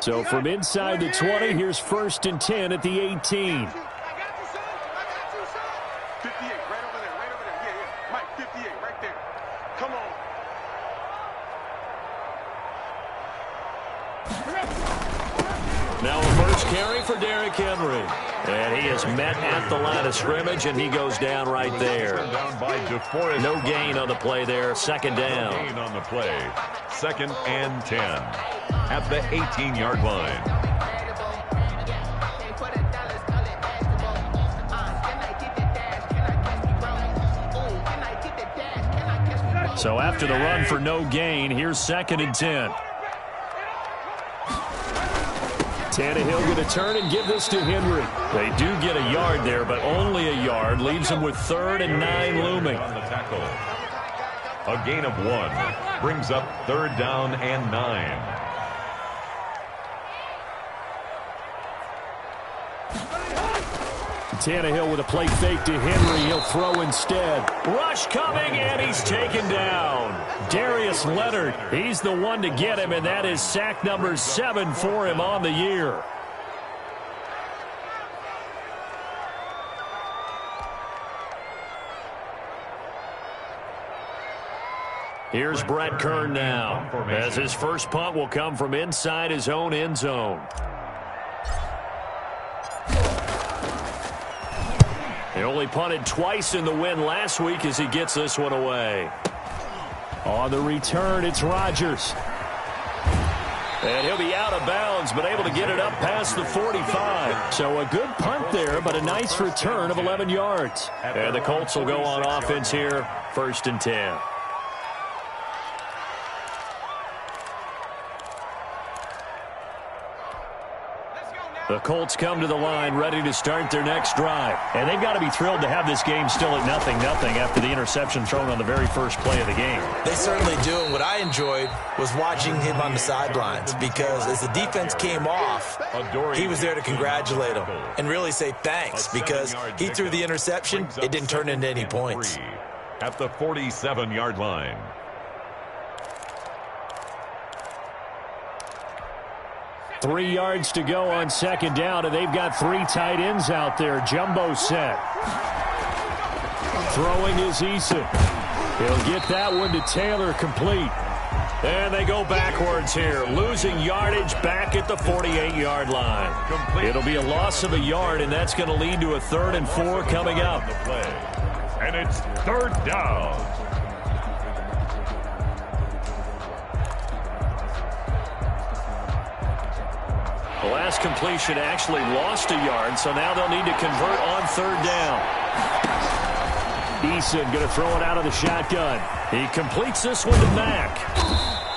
So from inside the 20, here's 1st and 10 at the 18. Now a first carry for Derrick Henry. And he is met at the line of scrimmage, and he goes down right there. No gain on the play there. 2nd down. No gain on the play. 2nd and 10 at the 18-yard line. So after the run for no gain, here's 2nd and 10. Tannehill going to turn and give this to Henry. They do get a yard there, but only a yard. Leaves them with 3rd and 9 looming. On the tackle. A gain of 1 brings up 3rd down and 9. Tannehill with a play fake to Henry. He'll throw instead. Rush coming, and he's taken down. Darius Leonard, he's the one to get him, and that is sack number 7 for him on the year. Here's Brett Kern now, as his first punt will come from inside his own end zone. He only punted twice in the win last week as he gets this one away. On the return, it's Rodgers. And he'll be out of bounds, but able to get it up past the 45. So a good punt there, but a nice return of 11 yards. And the Colts will go on offense here, 1st and 10. The Colts come to the line ready to start their next drive. And they've got to be thrilled to have this game still at 0-0 after the interception thrown on the very first play of the game. They certainly do. And what I enjoyed was watching him on the sidelines, because as the defense came off, he was there to congratulate them and really say thanks, because he threw the interception. It didn't turn into any points. At the 47-yard line. 3 yards to go on 2nd down, and they've got 3 tight ends out there. Jumbo set. Throwing is Eason. He'll get that one to Taylor, complete. And they go backwards here, losing yardage back at the 48-yard line. It'll be a loss of a yard, and that's going to lead to a 3rd and 4 coming up. And it's 3rd down. The last completion actually lost a yard, so now they'll need to convert on 3rd down. Eason going to throw it out of the shotgun. He completes this one to Mack.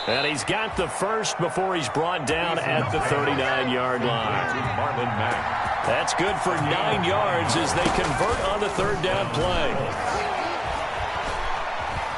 And he's got the first before he's brought down at the 39-yard line. That's good for 9 yards as they convert on the 3rd down play.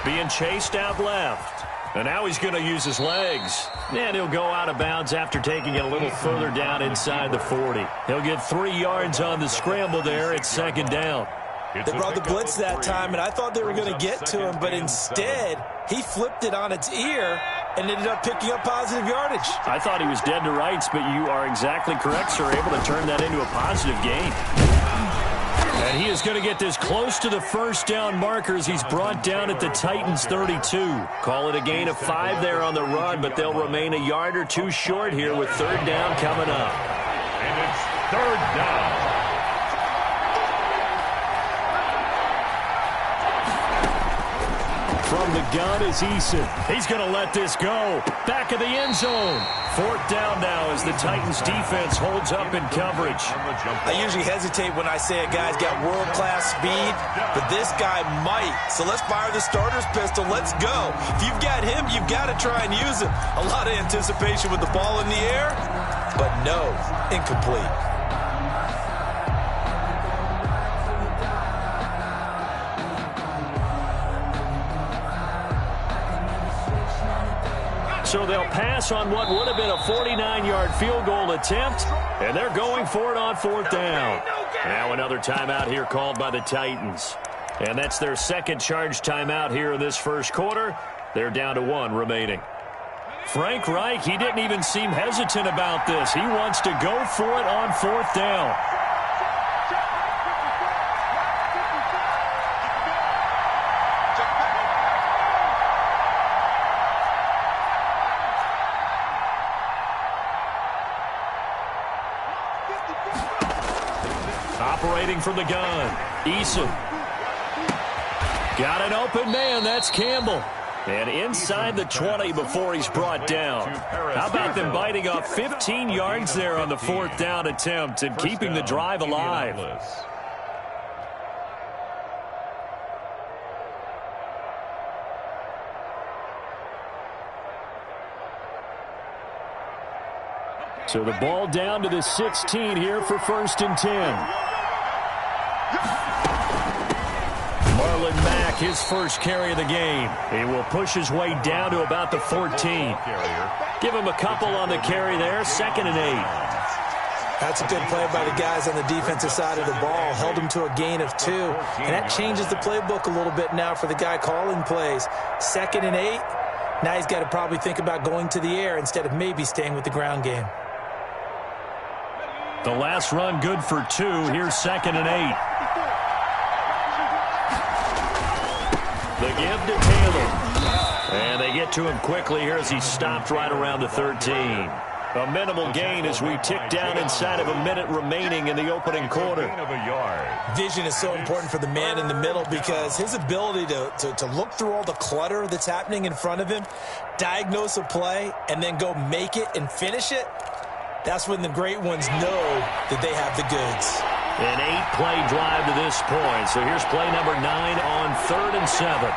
Being chased out left. And now he's going to use his legs. And he'll go out of bounds after taking it a little further down inside the 40. He'll get 3 yards on the scramble there at 2nd down. They brought the blitz that time, and I thought they were going to get to him, but instead he flipped it on its ear and ended up picking up positive yardage. I thought he was dead to rights, but you are exactly correct, sir. Able to turn that into a positive gain. And he is going to get this close to the 1st down markers. He's brought down at the Titans 32. Call it a gain of 5 there on the run, but they'll remain a yard or 2 short here with 3rd down coming up. And it's 3rd down. From the gun is Eason. He's going to let this go. Back of the end zone. 4th down now as the Titans defense holds up in coverage. I usually hesitate when I say a guy's got world-class speed, but this guy might. So let's fire the starter's pistol. Let's go. If you've got him, you've got to try and use him. A lot of anticipation with the ball in the air, but no, incomplete. So they'll pass on what would have been a 49-yard field goal attempt, and they're going for it on 4th down. Now another timeout here called by the Titans. And that's their 2nd charge timeout here in this 1st quarter. They're down to 1 remaining. Frank Reich, he didn't even seem hesitant about this. He wants to go for it on 4th down. Operating from the gun, Eason. Got an open man, that's Campbell. And inside the 20 before he's brought down. How about them biting off 15 yards there on the 4th down attempt and keeping the drive alive? So the ball down to the 16 here for 1st and 10. Marlon Mack, his first carry of the game. He will push his way down to about the 14. Give him a couple on the carry there, 2nd and 8. That's a good play by the guys on the defensive side of the ball. Held him to a gain of 2. And that changes the playbook a little bit now for the guy calling plays. 2nd and 8. Now he's got to probably think about going to the air instead of maybe staying with the ground game. The last run good for 2. Here's 2nd and 8. The give to Taylor. And they get to him quickly here as he stopped right around the 13. A minimal gain as we tick down inside of a minute remaining in the opening quarter. Vision is so important for the man in the middle because his ability to look through all the clutter that's happening in front of him, diagnose a play, and then go make it and finish it, that's when the great ones know that they have the goods. An 8-play drive to this point. So here's play number 9 on 3rd and 7.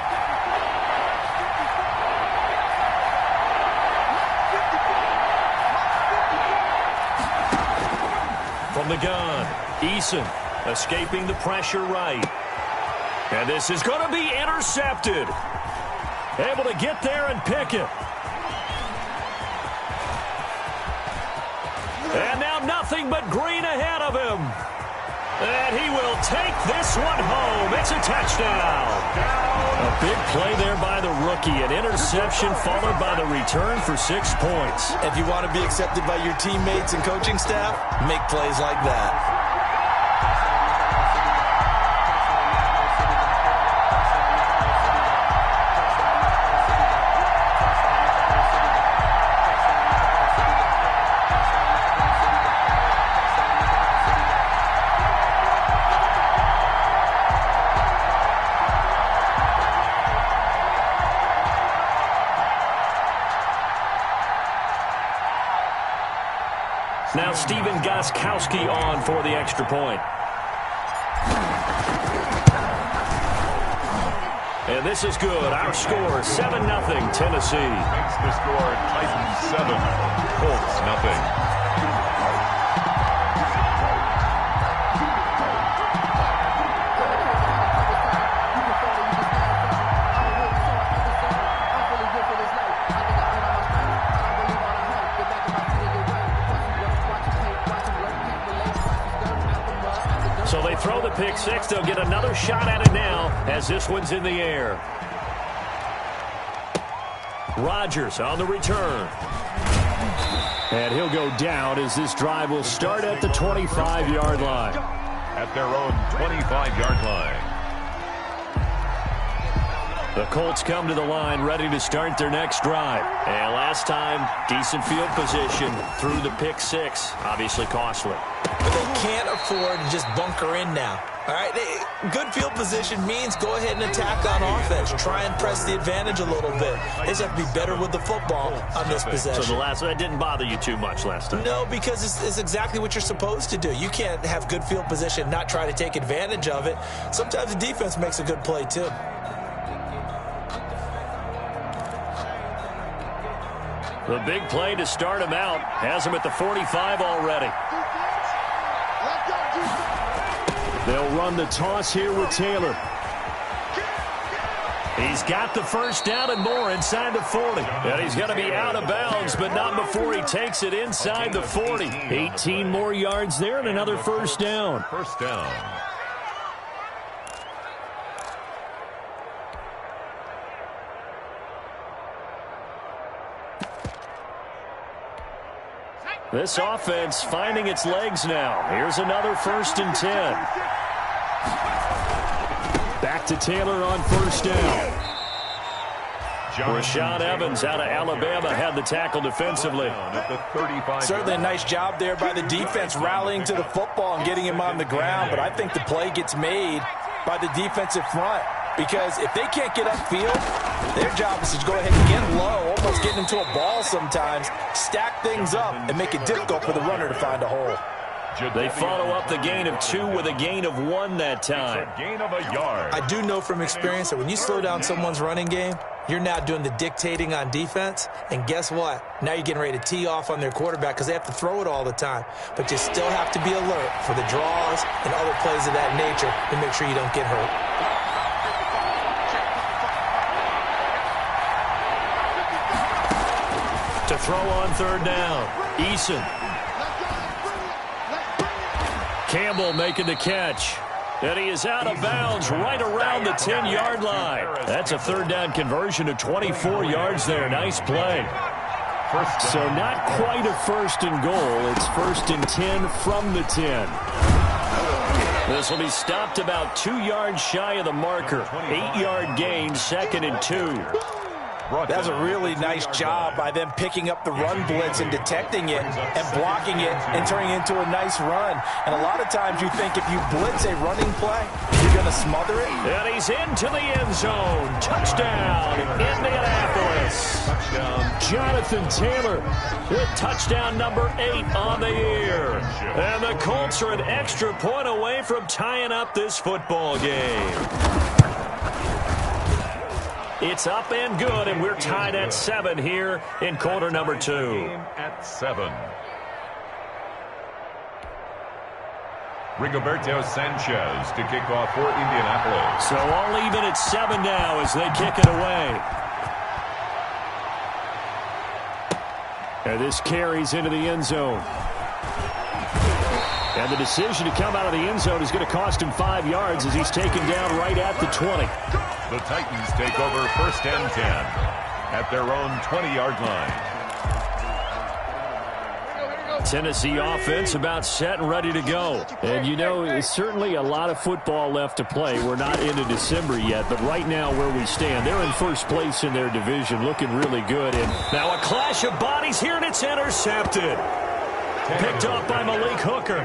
From the gun, Eason escaping the pressure right. And this is going to be intercepted. Able to get there and pick it. And now nothing but green ahead of him. And he will take this one home. It's a touchdown. A big play there by the rookie. An interception followed by the return for 6 points. If you want to be accepted by your teammates and coaching staff, make plays like that. Now Steven Gostkowski on for the extra point. And this is good. Our score, 7-0 Tennessee. Makes the score Titans 7, Colts 0. So they throw the pick six. They'll get another shot at it now as this one's in the air. Rodgers on the return. And he'll go down as this drive will start at the 25-yard line. At their own 25-yard line. The Colts come to the line ready to start their next drive. And last time, decent field position through the pick six. Obviously costly. But they can't afford to just bunker in now. All right, good field position means go ahead and attack on offense. Try and press the advantage a little bit. They just have to be better with the football on this possession. So that didn't bother you too much last time? No, because it's exactly what you're supposed to do. You can't have good field position, not try to take advantage of it. Sometimes the defense makes a good play too. The big play to start him out has him at the 45 already. They'll run the toss here with Taylor. He's got the first down and more inside the 40. And he's going to be out of bounds, but not before he takes it inside the 40. 18 more yards there and another first down. First down. This offense finding its legs now. Here's another 1st and 10. Back to Taylor on 1st down. Rashaan Evans out of Alabama had the tackle defensively. Certainly a nice job there by the defense rallying to the football and getting him on the ground, but I think the play gets made by the defensive front because if they can't get upfield, their job is to go ahead and get low, almost getting into a ball sometimes, stack things up, and make it difficult for the runner to find a hole. They follow up the gain of 2 with a gain of 1 that time. Gain of a yard. I do know from experience that when you slow down someone's running game, you're now doing the dictating on defense, and guess what? Now you're getting ready to tee off on their quarterback because they have to throw it all the time. But you still have to be alert for the draws and other plays of that nature to make sure you don't get hurt. To throw on 3rd down, Eason. Campbell making the catch. And he is out of bounds right around the 10-yard line. That's a 3rd down conversion of 24 yards there. Nice play. So not quite a 1st and goal. It's 1st and 10 from the 10. This will be stopped about 2 yards shy of the marker. 8-yard gain, 2nd and 2. That's a really nice job by them picking up the run blitz and detecting it and blocking it and turning it into a nice run. And a lot of times you think if you blitz a running play, you're going to smother it. And he's into the end zone. Touchdown, Indianapolis. Touchdown. Jonathan Taylor with touchdown number 8 on the year. And the Colts are an extra point away from tying up this football game. It's up and good, and we're tied at 7 here in quarter number 2. At 7. Rigoberto Sanchez to kick off for Indianapolis. So all even at 7 now as they kick it away. And this carries into the end zone. And the decision to come out of the end zone is going to cost him 5 yards as he's taken down right at the 20. The Titans take over 1st and 10 at their own 20-yard line. Tennessee offense about set and ready to go. And, you know, there's certainly a lot of football left to play. We're not into December yet, but right now where we stand, they're in 1st place in their division, looking really good. And now a clash of bodies here, and it's intercepted. Picked off by Malik Hooker.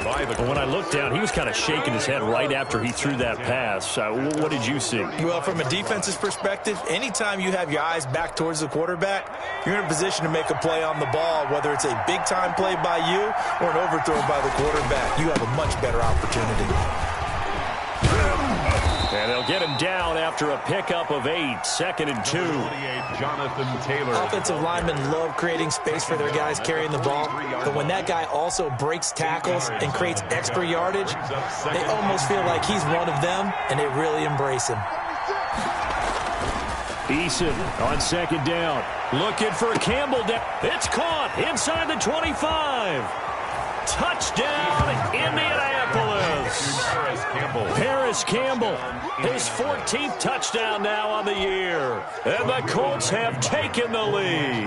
But when I looked down, he was kind of shaking his head right after he threw that pass. What did you see? Well, from a defense's perspective, anytime you have your eyes back towards the quarterback, you're in a position to make a play on the ball, whether it's a big-time play by you or an overthrow by the quarterback. You have a much better opportunity. And they'll get him down after a pickup of 8, 2nd and 2. Jonathan Taylor. Offensive linemen love creating space for their guys carrying the ball, but when that guy also breaks tackles and creates extra yardage, they almost feel like he's one of them, and they really embrace him. Eason on 2nd down. Looking for Campbell. It's caught inside the 25. Touchdown, Indianapolis. Paris Campbell, his 14th touchdown now on the year. And the Colts have taken the lead.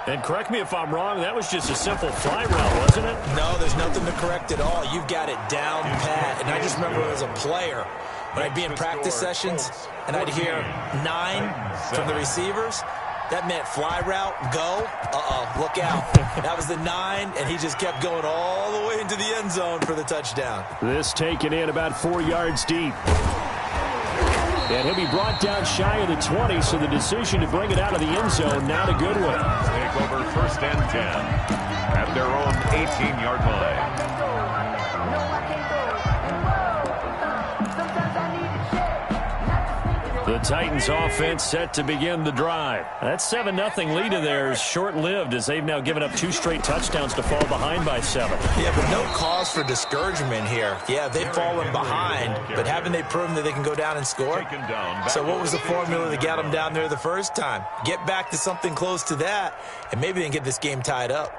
And correct me if I'm wrong, that was just a simple fly route, wasn't it? No, there's nothing to correct at all. You've got it down pat. And I just remember as a player, when I'd be in practice sessions, and I'd hear 9 from the receivers, that meant fly route, go, look out. That was the 9, and he just kept going all the way into the end zone for the touchdown. This taken in about 4 yards deep. And he'll be brought down shy of the 20, so the decision to bring it out of the end zone, not a good one. Take over 1st and 10 at their own 18-yard line. The Titans offense set to begin the drive. That 7-0 lead of theirs short-lived as they've now given up 2 straight touchdowns to fall behind by 7. Yeah, but no cause for discouragement here. Yeah, they've fallen behind, but haven't they proven that they can go down and score? So what was the formula that got them down there the first time? Get back to something close to that, and maybe they can get this game tied up.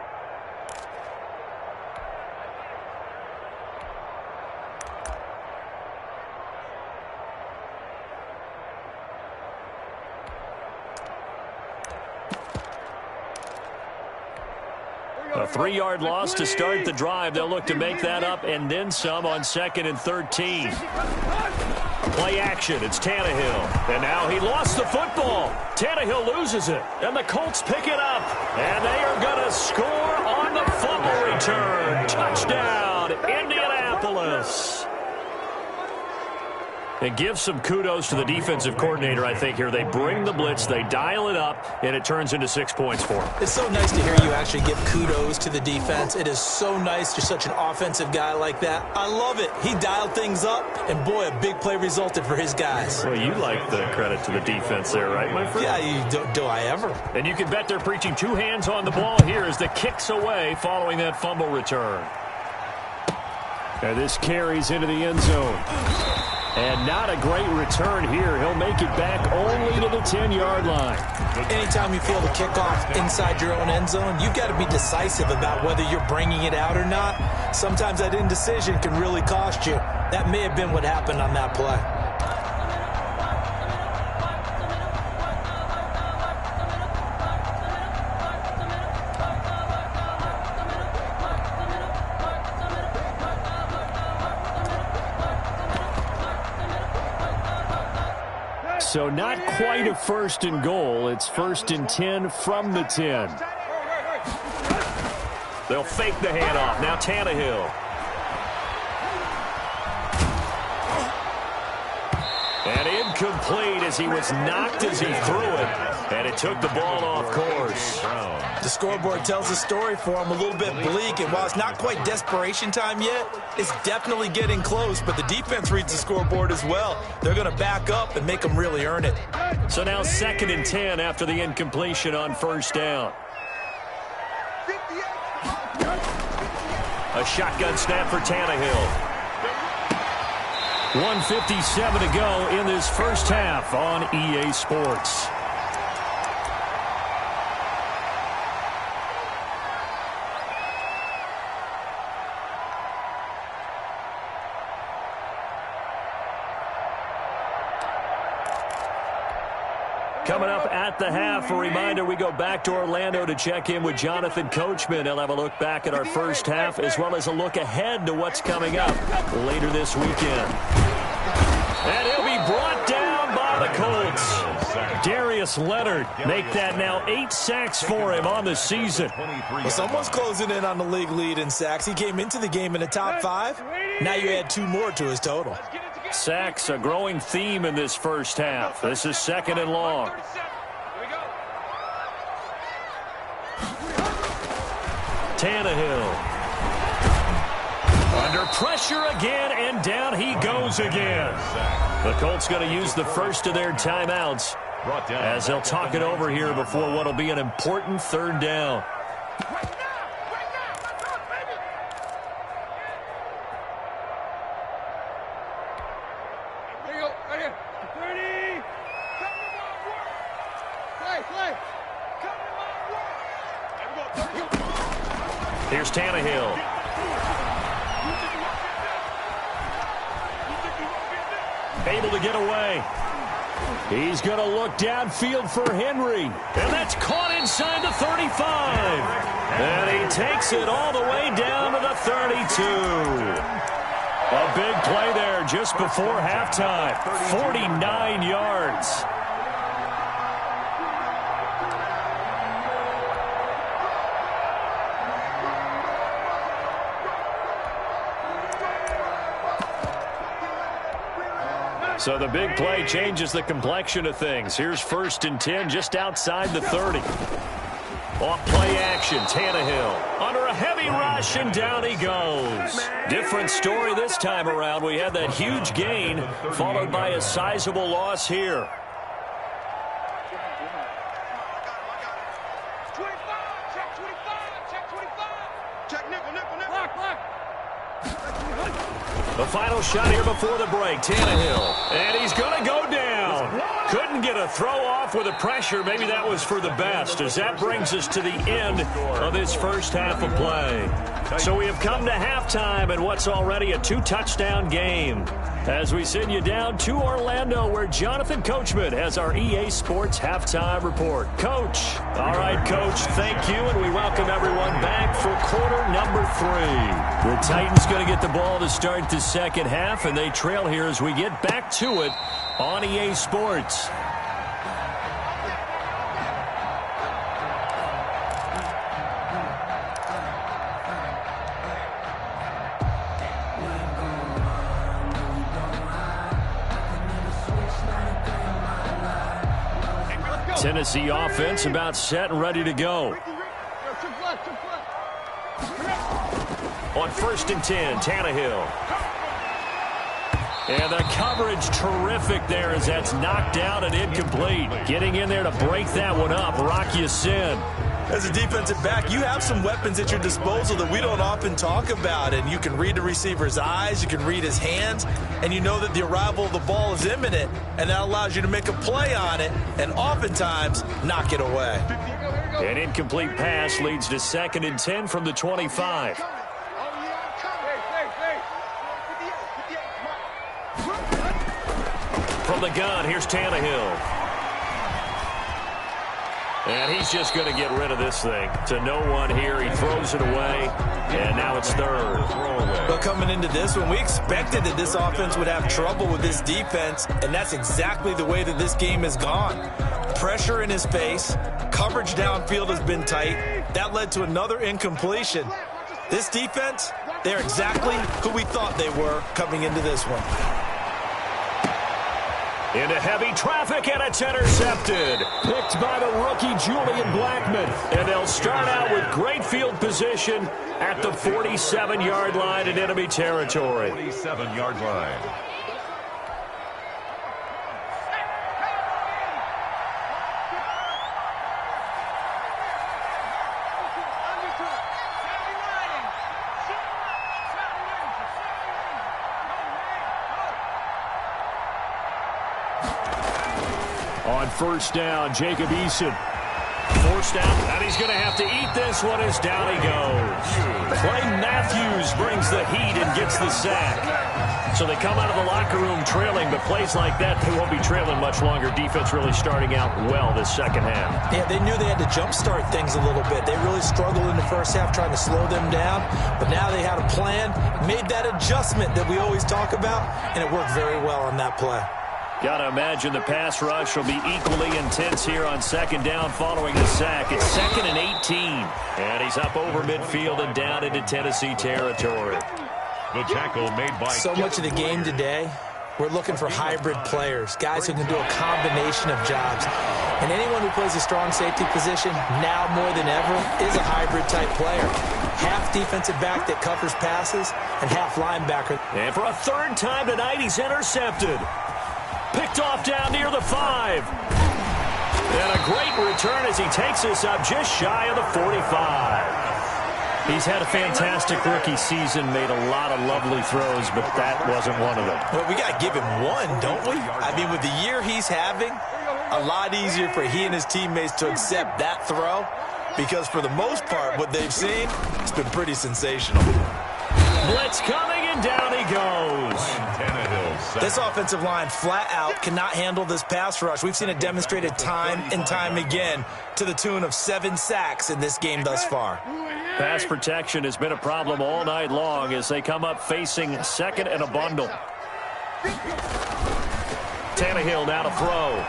A 3-yard loss to start the drive. They'll look to make that up and then some on 2nd and 13. Play action. It's Tannehill. And now he lost the football. Tannehill loses it. And the Colts pick it up. And they are going to score on the fumble return. Touchdown, Indianapolis. And give some kudos to the defensive coordinator, I think, here. They bring the blitz, they dial it up, and it turns into 6 points for them. It's so nice to hear you actually give kudos to the defense. It is so nice. You're such an offensive guy like that. I love it. He dialed things up, and, boy, a big play resulted for his guys. Well, you like the credit to the defense there, right, my friend? Yeah, do I ever? And you can bet they're preaching 2 hands on the ball here as the kick's away following that fumble return. And this carries into the end zone. And not a great return here. He'll make it back only to the 10-yard line. Anytime you feel the kickoff inside your own end zone, you've got to be decisive about whether you're bringing it out or not. Sometimes that indecision can really cost you. That may have been what happened on that play. So not quite a 1st and goal. It's 1st and 10 from the 10. They'll fake the handoff. Now Tannehill. And incomplete as he was knocked as he threw it. And it took the ball off course. The scoreboard tells a story for him, a little bit bleak. And while it's not quite desperation time yet, it's definitely getting close. But the defense reads the scoreboard as well. They're going to back up and make them really earn it. So now 2nd and 10 after the incompletion on 1st down. A shotgun snap for Tannehill. 1:57 to go in this first half on EA Sports. Coming up at the half, a reminder, we go back to Orlando to check in with Jonathan Coachman. He'll have a look back at our first half as well as a look ahead to what's coming up later this weekend. And he'll be brought down by the Colts. Darius Leonard make that now 8 sacks for him on the season. Well, someone's closing in on the league lead in sacks. He came into the game in the top 5. Now you add 2 more to his total. Sacks, a growing theme in this first half. This is 2nd and long. Tannehill. Under pressure again, and down he goes again. The Colts going to use the first of their timeouts as they'll talk it over here before what will be an important 3rd down. Here's Tannehill. Able to get away. He's going to look downfield for Henry. And that's caught inside the 35. And he takes it all the way down to the 32. A big play there just before halftime. 49 yards. So the big play changes the complexion of things. Here's 1st and 10 just outside the 30. Off play action, Tannehill under a heavy rush, and down he goes. Different story this time around. We had that huge gain followed by a sizable loss here. The final shot here before the break, Tannehill. And he's going to go down. Couldn't get a throw off with the pressure. Maybe that was for the best, as that brings us to the end of this first half of play. So we have come to halftime in what's already a 2-touchdown game. As we send you down to Orlando, where Jonathan Coachman has our EA Sports Halftime Report. Coach. All right, Coach, thank you, and we welcome everyone back for quarter number 3. The Titans going to get the ball to start the second half, and they trail here as we get back to it on EA Sports. Tennessee offense about set and ready to go. On 1st and 10, Tannehill. And the coverage terrific there as that's knocked down and incomplete. Getting in there to break that one up, Rock Ya-Sin. As a defensive back, you have some weapons at your disposal that we don't often talk about. And you can read the receiver's eyes, you can read his hands, and you know that the arrival of the ball is imminent, and that allows you to make a play on it and oftentimes knock it away. An incomplete pass leads to 2nd and 10 from the 25. From the gun, here's Tannehill. And he's just going to get rid of this thing. To no one here. He throws it away. And now it's 3rd. But coming into this one, we expected that this offense would have trouble with this defense. And that's exactly the way that this game has gone. Pressure in his face. Coverage downfield has been tight. That led to another incompletion. This defense, they're exactly who we thought they were coming into this one. Into heavy traffic, and it's intercepted. Picked by the rookie Julian Blackmon. And they'll start out with great field position at the 47-yard line in enemy territory. 47-yard line. On 1st down, Jacob Eason. Forced out, and he's going to have to eat this one as down he goes. Clay Matthews brings the heat and gets the sack. So they come out of the locker room trailing, but plays like that, they won't be trailing much longer. Defense really starting out well this second half. Yeah, they knew they had to jumpstart things a little bit. They really struggled in the first half trying to slow them down, but now they had a plan, made that adjustment that we always talk about, and it worked very well on that play. Got to imagine the pass rush will be equally intense here on 2nd down following the sack. It's 2nd and 18. And he's up over midfield and down into Tennessee territory. The tackle made by... So much of the game today, we're looking for hybrid players, guys who can do a combination of jobs. And anyone who plays a strong safety position, now more than ever, is a hybrid-type player. Half defensive back that covers passes, and half linebacker. And for a 3rd time tonight, he's intercepted. Picked off down near the 5. And a great return as he takes this up just shy of the 45. He's had a fantastic rookie season, made a lot of lovely throws, but that wasn't one of them. Well, we got to give him one, don't we? I mean, with the year he's having, a lot easier for he and his teammates to accept that throw, because for the most part, what they've seen, it's been pretty sensational. Blitz coming, and down he goes. This offensive line flat out cannot handle this pass rush. We've seen it demonstrated time and time again to the tune of 7 sacks in this game thus far. Pass protection has been a problem all night long as they come up facing 2nd and a bundle. Tannehill now to throw.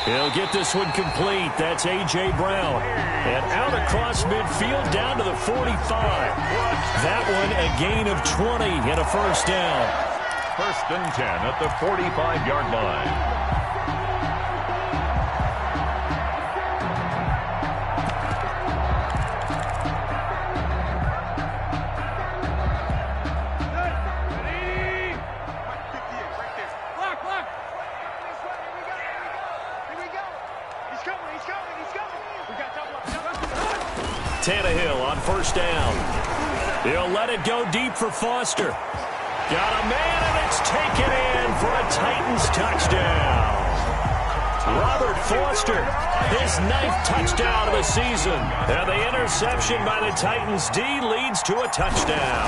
He'll get this one complete. That's A.J. Brown. And out across midfield down to the 45. That one a gain of 20 and a 1st down. 1st and 10 at the 45-yard line. Tannehill on 1st down. He'll let it go deep for Foster. Got a man, and it's taken in for a Titans touchdown. Robert Foster, his 9th touchdown of the season. And the interception by the Titans D leads to a touchdown.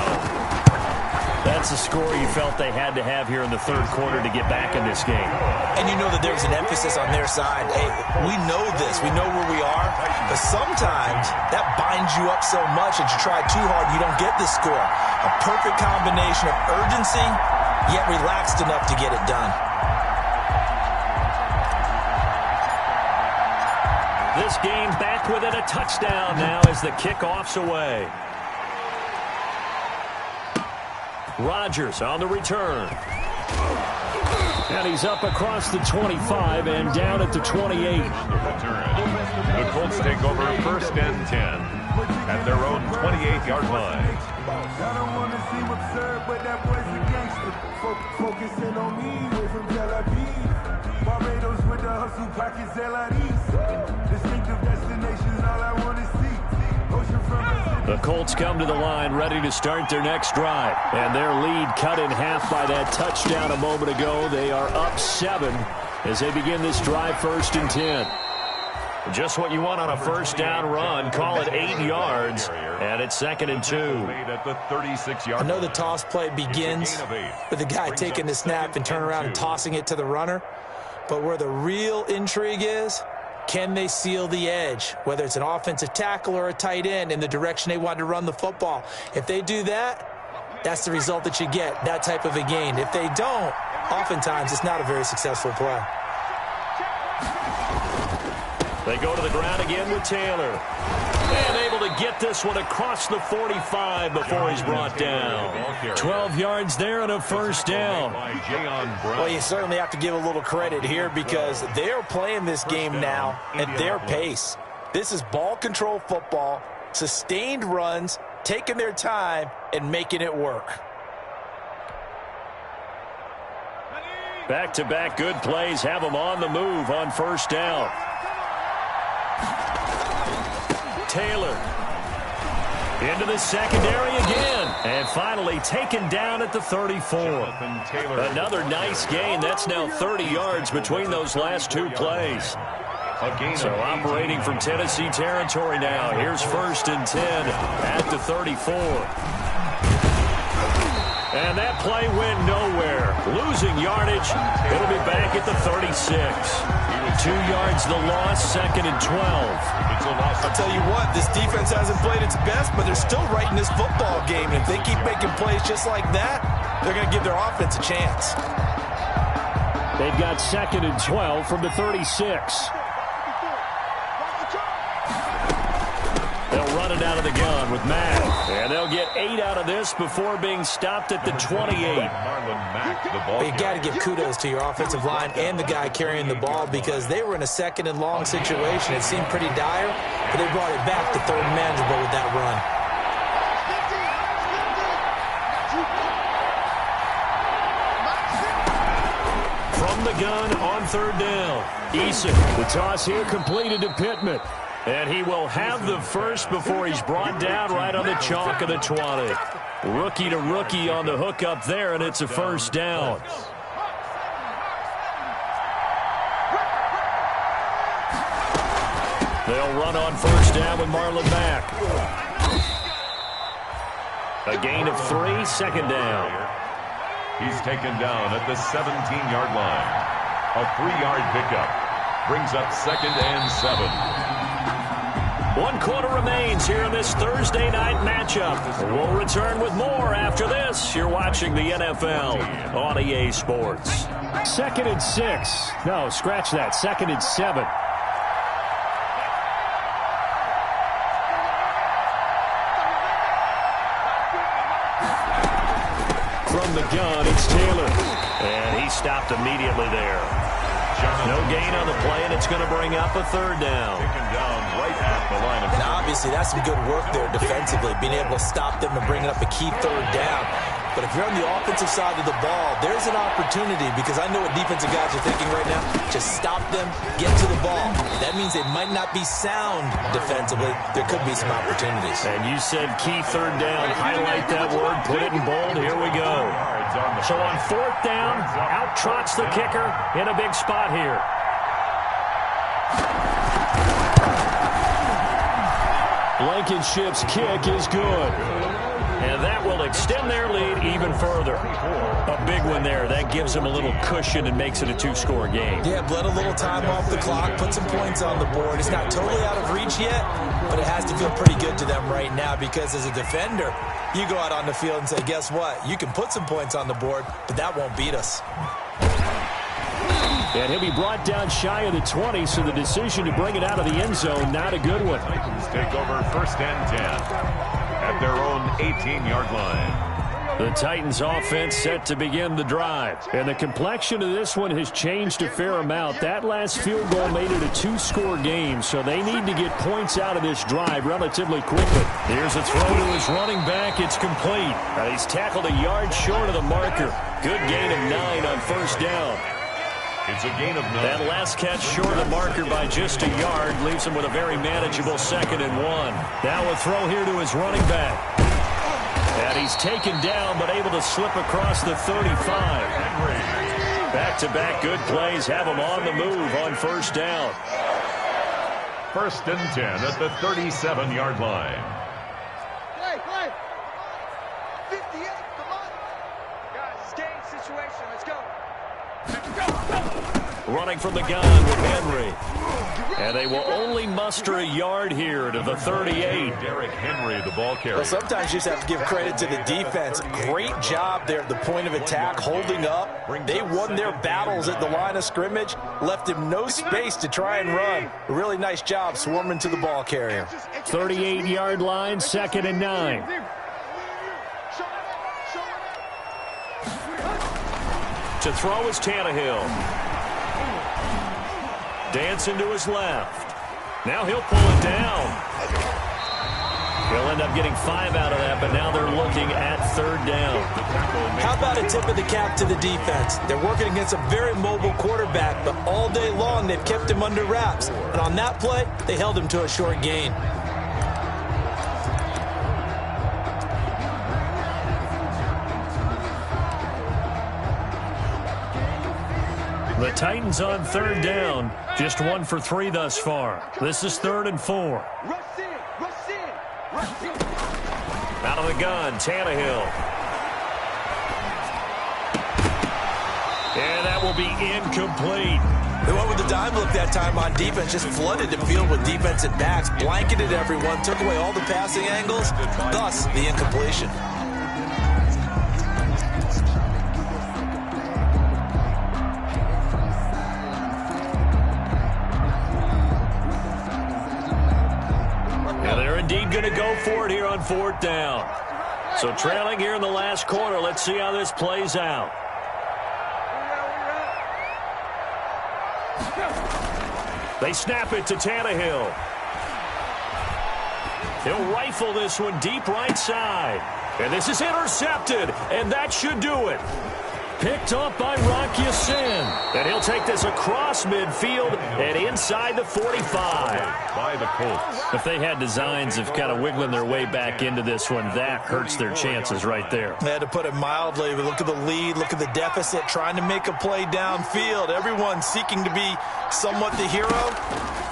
That's a score you felt they had to have here in the third quarter to get back in this game. And you know that there's an emphasis on their side. Hey, we know this. We know where we are. But sometimes that binds you up so much that you try too hard, you don't get this score. A perfect combination of urgency, yet relaxed enough to get it done. This game back within a touchdown now as the kickoff's away. Rodgers on the return. And he's up across the 25 and down at the 28. The Colts take over first and 10 at their own 28-yard line. I don't want to seem absurd, but that boy's a gangster. Focusing on me, way from Tel Aviv. Barbados with the hustle pockets, LIDs. Distinctive destinations, all I want to see. Ocean from the Colts come to the line ready to start their next drive. And their lead cut in half by that touchdown a moment ago. They are up 7 as they begin this drive first and 10. Just what you want on a first down run. Call it 8 yards. And it's 2nd and 2. I know the toss play begins with the guy taking the snap and turning around and tossing it to the runner. But where the real intrigue is, can they seal the edge, whether it's an offensive tackle or a tight end, in the direction they want to run the football? If they do that, that's the result that you get, that type of a gain. If they don't, oftentimes it's not a very successful play. They go to the ground again with Taylor. And able to get this one across the 45 before he's brought down. 12 yards there and a first down. Well, you certainly have to give a little credit here because they're playing this game now at their pace. This is ball control football, sustained runs, taking their time and making it work. Back-to-back good plays have them on the move on first down. Taylor into the secondary again. And finally taken down at the 34. Another nice gain. That's now 30 yards between those last 2 plays. So operating from Tennessee territory now. Here's first and 10 at the 34. And that play went nowhere. Losing yardage. It'll be back at the 36. 2 yards the loss, 2nd and 12. I'll tell you what, this defense hasn't played its best, but they're still right in this football game. And if they keep making plays just like that, they're going to give their offense a chance. They've got 2nd and 12 from the 36. They'll run it out of the gun with Mack. And they'll get 8 out of this before being stopped at the 28. Well, you got to give kudos to your offensive line and the guy carrying the ball because they were in a 2nd and long situation. It seemed pretty dire, but they brought it back to 3rd and manageable with that run. From the gun on 3rd down. Eason, the toss here completed to Pittman. And he will have the first before he's brought down right on the chalk of the 20. Rookie to rookie on the hook up there, and it's a first down. They'll run on first down with Marlon Mack. A gain of 3, 2nd down. He's taken down at the 17-yard line. A 3-yard pickup brings up 2nd and 7. 1 quarter remains here in this Thursday night matchup. We'll return with more after this. You're watching the NFL on EA Sports. 2nd and 6. No, scratch that. 2nd and 7. From the gun, it's Taylor. And he stopped immediately there. No gain on the play, and it's going to bring up a 3rd down. And obviously, that's some good work there defensively, being able to stop them and bring up a key 3rd down. But if you're on the offensive side of the ball, there's an opportunity because I know what defensive guys are thinking right now. Just stop them, get to the ball. That means they might not be sound defensively. There could be some opportunities. And you said key 3rd down. Highlight that word. Put it in bold. Here we go. So on 4th down, out trots the kicker in a big spot here. Blankenship's kick is good. And that will extend their lead even further. A big one there. That gives them a little cushion and makes it a 2-score game. Yeah, bled a little time off the clock, put some points on the board. It's not totally out of reach yet, but it has to feel pretty good to them right now because as a defender, you go out on the field and say, guess what? You can put some points on the board, but that won't beat us. And he'll be brought down shy of the 20, so the decision to bring it out of the end zone, not a good one. Titans take over 1st and 10 at their own 18-yard line. The Titans offense set to begin the drive. And the complexion of this one has changed a fair amount. That last field goal made it a 2-score game, so they need to get points out of this drive relatively quickly. Here's a throw to his running back. It's complete. He's tackled a yard short of the marker. Good gain of 9 on 1st down. It's a gain of 9. That last catch short of the marker by just a yard leaves him with a very manageable 2nd and 1. Now a throw here to his running back. And he's taken down but able to slip across the 35. Back-to-back good plays have him on the move on 1st down. 1st and 10 at the 37-yard line. Play. 58, come on. Guys, it's game situation. Let's go. Running from the gun with Henry. And they will only muster a yard here to the 38. Derrick Henry, the ball carrier. Well, sometimes you just have to give credit to the defense. Great job there at the point of attack, holding up. They won their battles at the line of scrimmage, left him no space to try and run. A really nice job swarming to the ball carrier. 38-yard line, 2nd and 9. To throw is Tannehill. Dancing to his left. Now he'll pull it down. He'll end up getting 5 out of that, but now they're looking at 3rd down. How about a tip of the cap to the defense? They're working against a very mobile quarterback, but all day long they've kept him under wraps. And on that play, they held him to a short gain. The Titans on 3rd down. Just 1 for 3 thus far. This is 3rd and 4. Out of the gun, Tannehill. And that will be incomplete. They went with the dime look that time on defense, just flooded the field with defensive backs, blanketed everyone, took away all the passing angles, thus the incompletion. Indeed going to go for it here on 4th down. So trailing here in the last quarter. Let's see how this plays out. They snap it to Tannehill. He'll rifle this one deep right side. And this is intercepted. And that should do it. Picked up by Rock Ya-Sin. And he'll take this across midfield and inside the 45. By the Colts. If they had designs of kind of wiggling their way back into this one, that hurts their chances right there. They had to put it mildly. But look at the lead, look at the deficit, trying to make a play downfield. Everyone seeking to be somewhat the hero.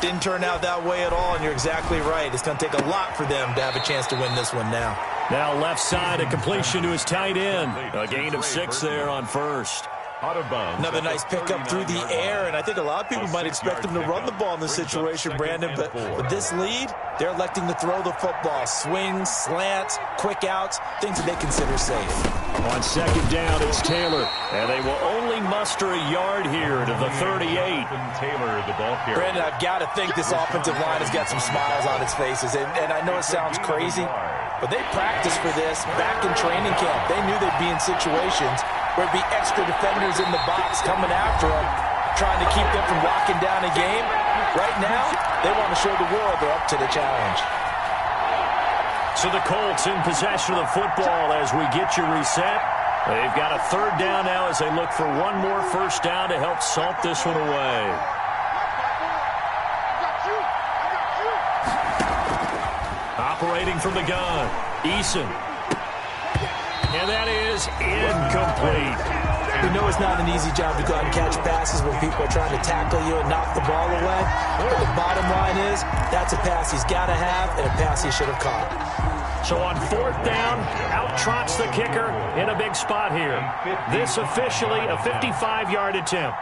Didn't turn out that way at all, and you're exactly right. It's going to take a lot for them to have a chance to win this one now. Now left side, a completion to his tight end. A gain of 6 there on 1st. Out of bounds. Another nice pickup through the air, and I think a lot of people might expect them to run the ball in this situation, Brandon, but with this lead, they're electing to throw the football. Swings, slants, quick outs, things that they consider safe. On 2nd down, it's Taylor, and they will only muster a yard here to the 38. Taylor, the ball carrier. Brandon, I've got to think this offensive line has got some smiles on its faces, and I know it sounds crazy, but they practiced for this back in training camp. They knew they'd be in situations where it'd be extra defenders in the box coming after them, trying to keep them from locking down a game. Right now, they want to show the world they're up to the challenge. So the Colts in possession of the football as we get you reset. They've got a 3rd down now as they look for one more 1st down to help salt this one away. Operating from the gun, Eason. And that is incomplete. We know it's not an easy job to go out and catch passes when people are trying to tackle you and knock the ball away. But the bottom line is, that's a pass he's got to have and a pass he should have caught. So on 4th down, out trots the kicker in a big spot here. This officially a 55-yard attempt.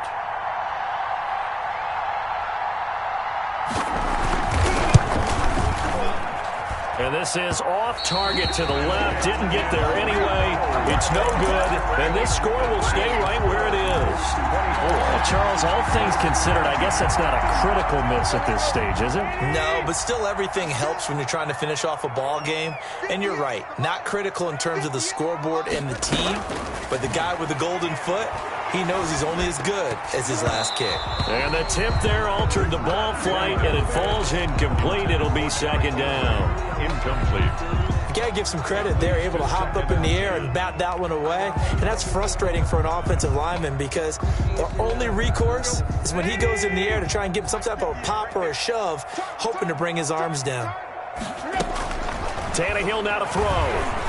And this is off target to the left. Didn't get there anyway. It's no good. And this score will stay right where it is. Well, Charles, all things considered, I guess that's not a critical miss at this stage, is it? No, but still everything helps when you're trying to finish off a ball game. And you're right, not critical in terms of the scoreboard and the team. But the guy with the golden foot, he knows he's only as good as his last kick. And the tip there altered the ball flight, and it falls incomplete. It'll be 2nd down. Incomplete. You got to give some credit. They're able to hop up in the air and bat that one away. And that's frustrating for an offensive lineman because their only recourse is when he goes in the air to try and get some type of a pop or a shove, hoping to bring his arms down. Tannehill now to throw.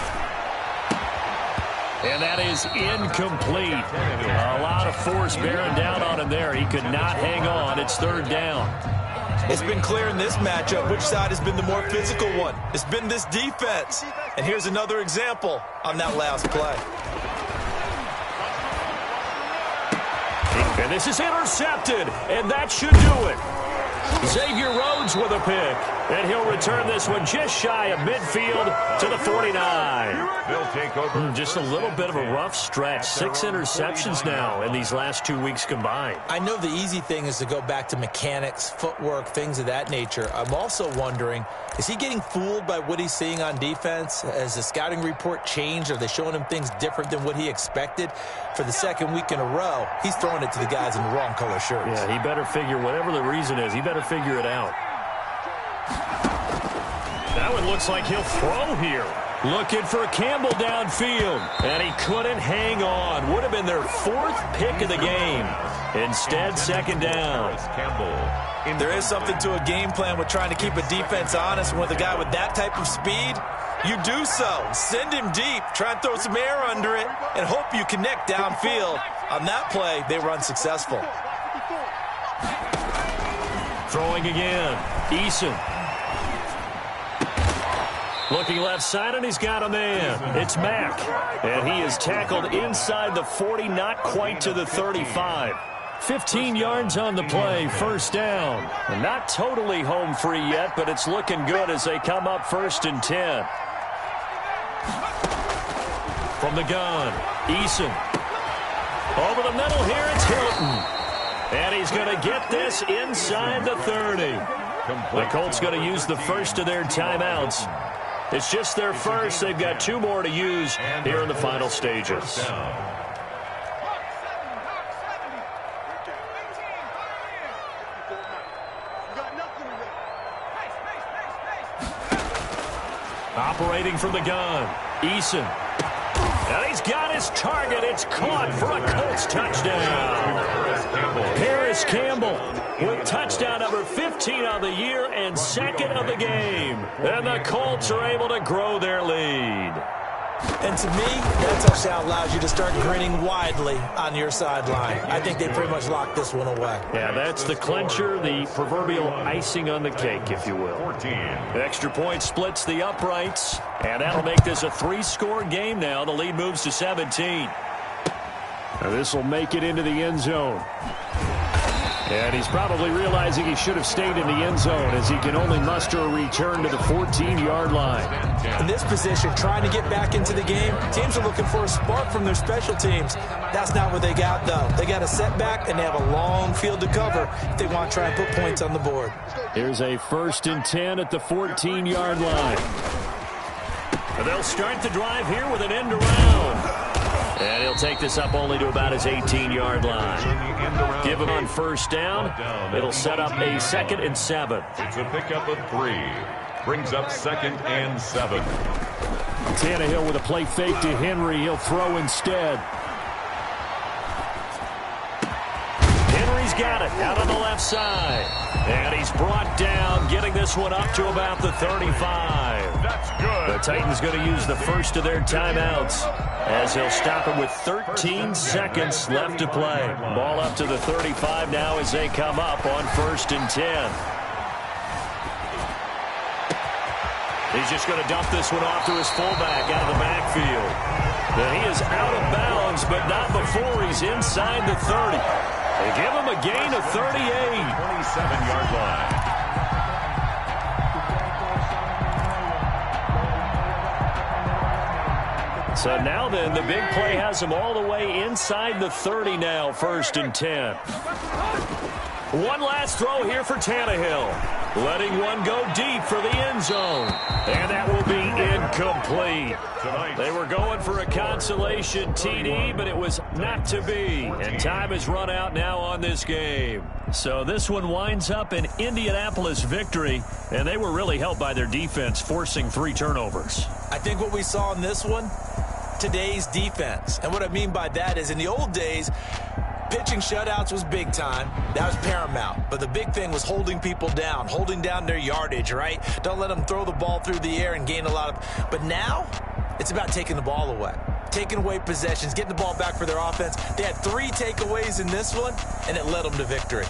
And that is incomplete. A lot of force bearing down on him there. He could not hang on. It's 3rd down. It's been clear in this matchup which side has been the more physical one. It's been this defense. And here's another example on that last play. And this is intercepted, and that should do it. Xavier Rhodes with a pick, and he'll return this one just shy of midfield to the 49. They'll take over. Just a little bit of a rough stretch. 6 interceptions now in these last 2 weeks combined. I know the easy thing is to go back to mechanics, footwork, things of that nature. I'm also wondering, is he getting fooled by what he's seeing on defense? Has the scouting report changed? Are they showing him things different than what he expected? For the 2nd week in a row, he's throwing it to the guys in the wrong color shirts. Yeah, he better figure, whatever the reason is, he better figure it out. That one looks like he'll throw here. Looking for Campbell downfield. And he couldn't hang on. Would have been their 4th pick of the game. Instead, 2nd down. Campbell. There is something to a game plan with trying to keep a defense honest. And with a guy with that type of speed, you do so. Send him deep. Try and throw some air under it and hope you connect downfield. On that play, they were unsuccessful. Throwing again. Eason. Looking left side, and he's got a man. It's Mack. And he is tackled inside the 40, not quite to the 35. 15 yards on the play, 1st down. And not totally home free yet, but it's looking good as they come up 1st and 10. From the gun, Eason. Over the middle here, it's Hilton. And he's going to get this inside the 30. The Colts going to use the first of their timeouts. It's just their first. They've got 2 more to use here in the final stages. Operating from the gun, Eason. And he's got his target. It's caught for a Colts touchdown. Paris Campbell with touchdown number 15 of the year and 2nd of the game. And the Colts are able to grow their lead. And to me, that touchdown allows you to start grinning widely on your sideline. I think they pretty much locked this one away. Yeah, that's the clincher, the proverbial icing on the cake, if you will. 14. The extra point splits the uprights, and that'll make this a 3-score game now. The lead moves to 17. Now this will make it into the end zone. And he's probably realizing he should have stayed in the end zone as he can only muster a return to the 14-yard line. In this position, trying to get back into the game, teams are looking for a spark from their special teams. That's not what they got, though. They got a setback, and they have a long field to cover if they want to try and put points on the board. Here's a 1st and 10 at the 14-yard line. And they'll start the drive here with an end around. And he'll take this up only to about his 18-yard line. Give him on 1st down. It'll set up a 2nd and 7. It's a pickup of 3. Brings up 2nd and 7. Tannehill with a play fake to Henry. He'll throw instead. Henry's He's got it out on the left side. And he's brought down, getting this one up to about the 35. That's good. The Titans going to use the first of their timeouts as he'll stop it with 13 seconds left to play. Ball up to the 35 now as they come up on 1st and 10. He's just going to dump this one off to his fullback out of the backfield. Then he is out of bounds, but not before he's inside the 30. They give him a gain of 38. 27-yard line. So now then, the big play has him all the way inside the 30 now, 1st and 10. One last throw here for Tannehill. Letting one go deep for the end zone. And that will be incomplete. They were going for a consolation TD, but it was not to be. And time has run out now on this game. So this one winds up an Indianapolis victory, and they were really helped by their defense, forcing 3 turnovers. I think what we saw in this one, today's defense. And what I mean by that is in the old days, pitching shutouts was big time. That was paramount. But the big thing was holding people down, holding down their yardage, right? Don't let them throw the ball through the air and gain a lot of... But now, it's about taking the ball away. Taking away possessions, getting the ball back for their offense. They had 3 takeaways in this one, and it led them to victory.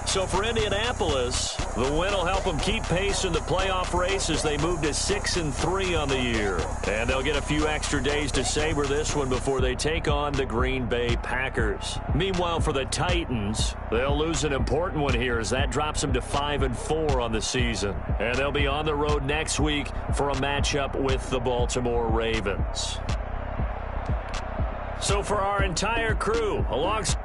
So for Indianapolis, the win will help them keep pace in the playoff race as they move to 6-3 on the year. And they'll get a few extra days to savor this one before they take on the Green Bay Packers. Meanwhile, for the Titans, they'll lose an important one here as that drops them to 5-4 on the season. And they'll be on the road next week for a matchup with the Baltimore Ravens. So for our entire crew, alongside